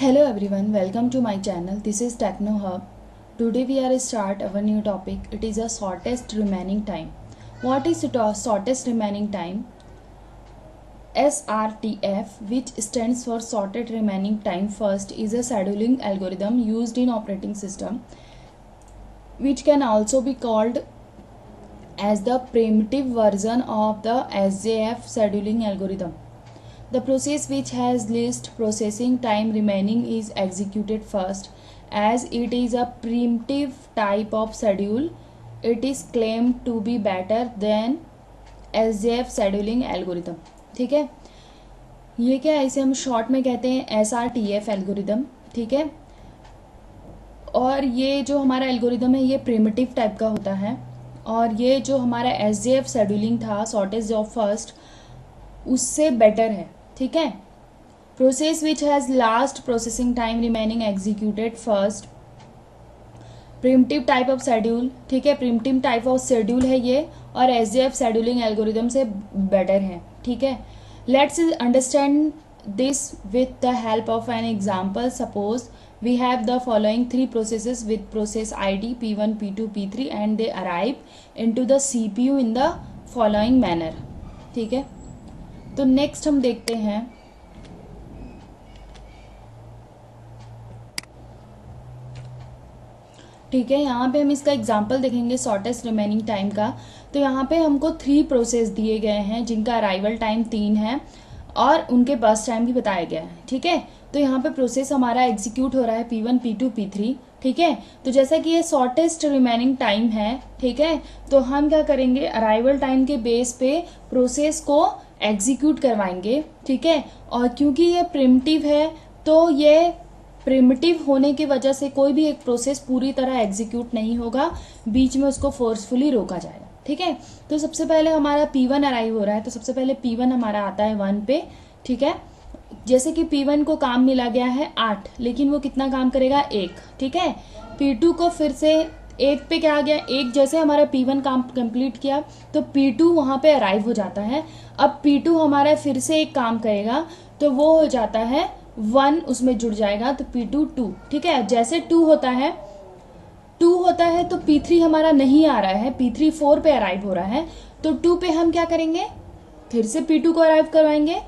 Hello everyone, welcome to my channel. This is Techno Hub. Today we are start our new topic. It is a shortest remaining time. What is shortest remaining time? SRTF, which stands for shortest remaining time first, is a scheduling algorithm used in operating system, which can also be called as the primitive version of the SJF scheduling algorithm. The process which has least processing time remaining is executed first. As it is a primitive type of schedule, it is claimed to be better than SJF scheduling algorithm. ठीक है, ये क्या है, इसे हम short में कहते हैं SRTF एल्गोरिदम. ठीक है, और ये जो हमारा एल्गोरिदम है ये प्रिमिटिव टाइप का होता है, और ये जो हमारा SJF शेड्यूलिंग था, शॉर्टेस्ट जॉब फर्स्ट, उससे बेटर है. ठीक है, process which has last processing time remaining executed first, primitive type of schedule. ठीक है, प्रिमिटिव टाइप ऑफ शेड्यूल है ये, और SJF शेड्यूलिंग एल्गोरिदम से बेटर है. ठीक है, let's understand this with the help of an example. Suppose we have the following three processes with process ID P1, P2, P3 and they arrive into the CPU in the following manner. ठीक है, तो next हम देखते हैं ठीक है, यहाँ पे हम इसका एग्जांपल देखेंगे शॉर्टेस्ट रिमेनिंग टाइम का. तो यहाँ पे हमको 3 प्रोसेस दिए गए हैं जिनका अराइवल टाइम 3 है और उनके बर्स्ट टाइम भी बताया गया है. ठीक है, तो यहाँ पे प्रोसेस हमारा एग्जीक्यूट हो रहा है P1, P2, P3. ठीक है, तो जैसा कि ये शॉर्टेस्ट रिमेनिंग टाइम है, ठीक है, तो हम क्या करेंगे, अराइवल टाइम के बेस पे प्रोसेस को एग्जीक्यूट करवाएंगे. ठीक है, और क्योंकि ये प्रिमिटिव है तो ये प्रिमिटिव होने की वजह से कोई भी एक प्रोसेस पूरी तरह एग्जीक्यूट नहीं होगा, बीच में उसको फोर्सफुली रोका जाएगा. ठीक है, तो सबसे पहले हमारा P1 अराइव हो रहा है, तो सबसे पहले P1 हमारा आता है 1 पे. ठीक है, जैसे कि P1 को काम मिला गया है 8, लेकिन वो कितना काम करेगा, 1. ठीक है, P2 को फिर से 1 पे क्या आ गया, 1. जैसे हमारा P1 काम कंप्लीट किया तो P2 वहाँ पे अराइव हो जाता है. अब P2 हमारा फिर से एक काम करेगा तो वो हो जाता है 1, उसमें जुड़ जाएगा, तो P2 2. ठीक है, जैसे 2 होता है तो P3 हमारा नहीं आ रहा है, P3 4 पे अराइव हो रहा है, तो 2 पे हम क्या करेंगे, फिर से P2 को अराइव करवाएंगे.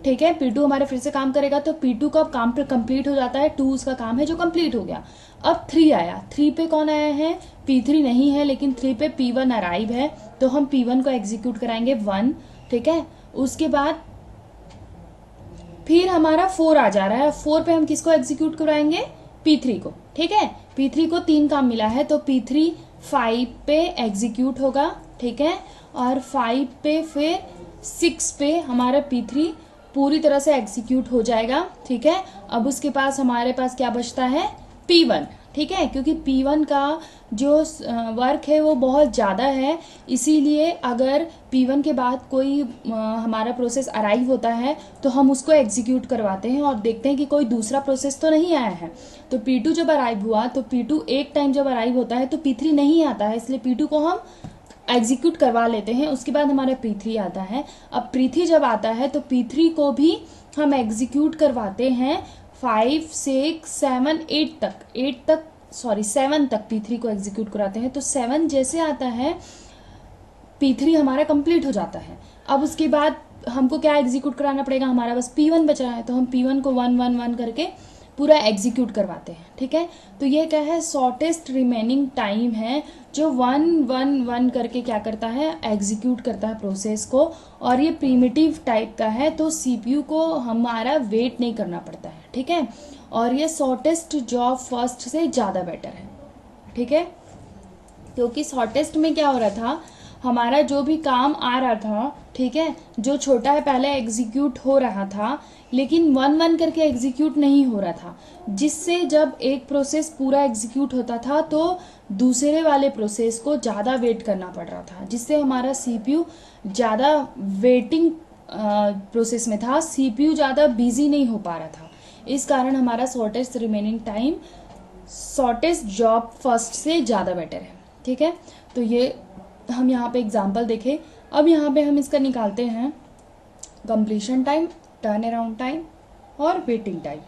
ठीक है, P2 हमारे फिर से काम करेगा, तो P2 का काम कंप्लीट हो जाता है, 2 उसका काम है जो कंप्लीट हो गया. अब 3 आया, 3 पे कौन आया है, P3 नहीं है, लेकिन 3 पे P1 अराइव है, तो हम P1 को एग्जीक्यूट कराएंगे 1. ठीक है, उसके बाद फिर हमारा 4 आ जा रहा है, 4 पे हम किसको एग्जीक्यूट कराएंगे, P3 को. ठीक है, P3 को 3 काम मिला है, तो P3 5 पे एग्जीक्यूट होगा. ठीक है, और 5 पे फिर 6 पे हमारा P3 पूरी तरह से एग्जीक्यूट हो जाएगा. ठीक है, अब उसके पास हमारे पास क्या बचता है, P1. ठीक है, क्योंकि P1 का जो वर्क है वो बहुत ज़्यादा है, इसीलिए अगर P1 के बाद कोई हमारा प्रोसेस अराइव होता है तो हम उसको एग्जीक्यूट करवाते हैं और देखते हैं कि कोई दूसरा प्रोसेस तो नहीं आया है. तो P2 जब अराइव हुआ तो P2 एक टाइम जब अराइव होता है तो P3 नहीं आता है, इसलिए P2 को हम एग्जीक्यूट करवा लेते हैं. उसके बाद हमारा P3 आता है. अब P3 जब आता है तो P3 को भी हम एग्जीक्यूट करवाते हैं 5, 6, 7, 7 तक P3 को एग्जीक्यूट कराते हैं. तो 7 जैसे आता है P3 हमारा कंप्लीट हो जाता है. अब उसके बाद हमको क्या एग्जीक्यूट कराना पड़ेगा, हमारा बस P1 बचा है, तो हम P1 को 1, 1, 1 करके पूरा एग्जीक्यूट करवाते हैं. ठीक है, तो ये क्या है, शॉर्टेस्ट रिमेनिंग टाइम है जो 1, 1, 1 करके क्या करता है, एग्जीक्यूट करता है प्रोसेस को. और ये प्रिमिटिव टाइप का है, तो CPU को हमारा वेट नहीं करना पड़ता है. ठीक है, और ये शॉर्टेस्ट जॉब फर्स्ट से ज़्यादा बेटर है. ठीक है, क्योंकि शॉर्टेस्ट में क्या हो रहा था, हमारा जो भी काम आ रहा था, ठीक है, जो छोटा है पहले एग्जीक्यूट हो रहा था, लेकिन 1, 1 करके एग्जीक्यूट नहीं हो रहा था, जिससे जब एक प्रोसेस पूरा एग्जीक्यूट होता था तो दूसरे वाले प्रोसेस को ज़्यादा वेट करना पड़ रहा था, जिससे हमारा CPU ज़्यादा वेटिंग प्रोसेस में था, CPU ज़्यादा बिजी नहीं हो पा रहा था. इस कारण हमारा shortest remaining time shortest job first से ज़्यादा बेटर है. ठीक है, तो ये हम यहाँ पे एग्जांपल देखें. अब यहाँ पे हम इसका निकालते हैं completion time, turn around time और वेटिंग टाइम.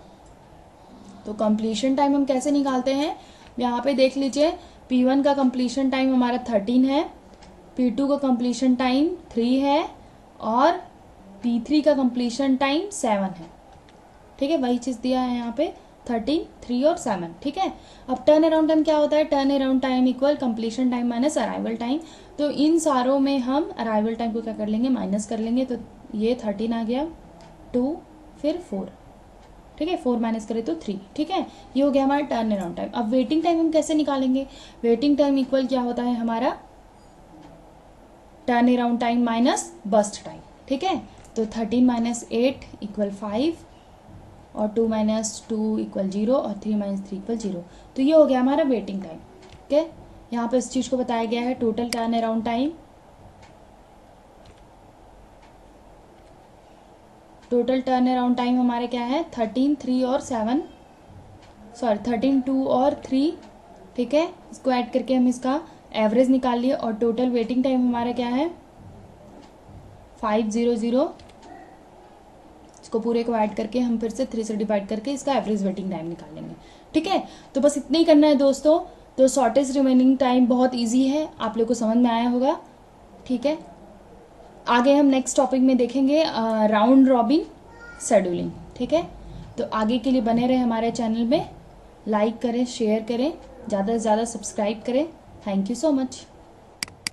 तो कंप्लीशन टाइम हम कैसे निकालते हैं, यहाँ पे देख लीजिए P1 का कंप्लीशन टाइम हमारा 13 है, P2 का कंप्लीशन टाइम 3 है और P3 का कंप्लीशन टाइम 7 है। ठीक है, वही चीज़ दिया है यहाँ पे 13, 3 और 7। ठीक है, अब टर्न अराउंड टाइम क्या होता है, turn around time equal completion time minus arrival time. तो इन सारों में हम अराइवल टाइम को क्या कर लेंगे, माइनस कर लेंगे। तो ये 13 आ गया, 2 फिर 4। ठीक है, 4 माइनस करें तो 3। ठीक है, ये हो गया हमारा टर्न अराउंड टाइम। अब वेटिंग टाइम हम कैसे निकालेंगे, वेटिंग टाइम इक्वल क्या होता है हमारा turn around time minus burst time. ठीक है, तो 13 माइनस 8 इक्वल 5 और 2 माइनस 2 इक्वल 0 और 3 माइनस 3 इक्वल 0। तो ये हो गया हमारा वेटिंग टाइम। ठीक है, यहाँ पे इस चीज़ को बताया गया है total turn around time. Total turn around time हमारे क्या है 13, 3 और 7, सॉरी 13, 2 और 3। ठीक है, इसको ऐड करके हम इसका एवरेज निकाल लिए और टोटल वेटिंग टाइम हमारा क्या है 500। इसको पूरे को ऐड करके हम फिर से 3 से डिवाइड करके इसका एवरेज वेटिंग टाइम निकालेंगे। ठीक है, तो बस इतना ही करना है दोस्तों। तो शॉर्टेस्ट रिमेनिंग टाइम बहुत इजी है, आप लोग को समझ में आया होगा। ठीक है, आगे हम नेक्स्ट टॉपिक में देखेंगे राउंड रॉबिन शेड्यूलिंग। ठीक है, तो आगे के लिए बने रहे हमारे चैनल में, लाइक करें, शेयर करें, ज़्यादा से ज़्यादा सब्सक्राइब करें। Thank you so much.